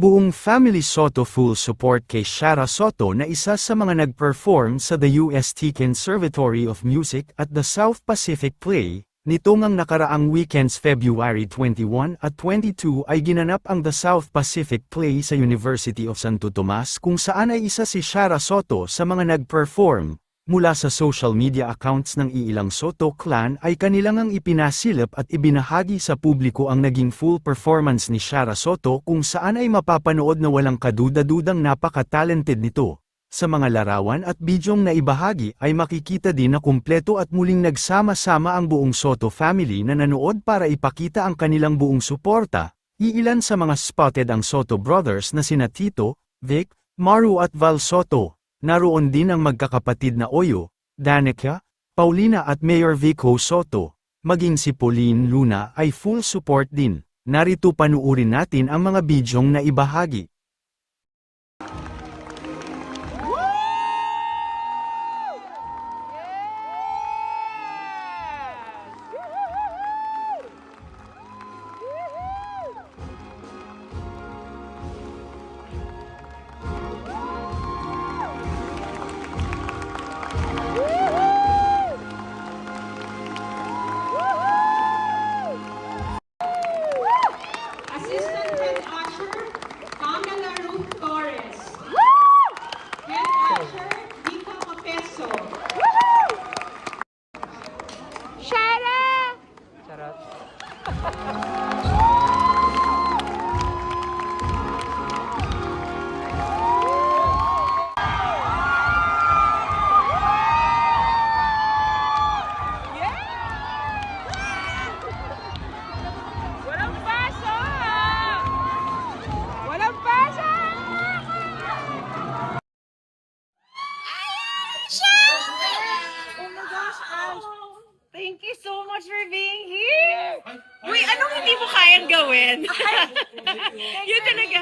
Buong Family Soto full support kay Shara Soto na isa sa mga nag-perform sa the UST Conservatory of Music at the South Pacific Play. Nito ngang nakaraang weekends February 21 at 22 ay ginanap ang the South Pacific Play sa University of Santo Tomas kung saan ay isa si Shara Soto sa mga nag-perform. Mula sa social media accounts ng iilang Soto clan ay kanilang ipinasilip at ibinahagi sa publiko ang naging full performance ni Shara Soto kung saan ay mapapanood na walang kaduda-dudang napaka-talented nito. Sa mga larawan at bidyong na ibahagi ay makikita din na kumpleto at muling nagsama-sama ang buong Soto family na nanood para ipakita ang kanilang buong suporta. Iilan sa mga spotted ang Soto brothers na sina Tito, Vic, Maru at Val Soto. Naroon din ang magkakapatid na Oyo, Danica, Paulina at Mayor Vico Soto. Maging si Pauline Luna ay full support din. Narito panuurin natin ang mga bidyong na ibahagi. Assistant Head Usher, Pamela Ruth Torres. Head Usher, Vika Capeso. Shara! Walang pasok! Walang pasok! Oh my gosh, Ash! Thank you so much for being here! Uy, anong hindi mo kayang gawin? Yun talaga.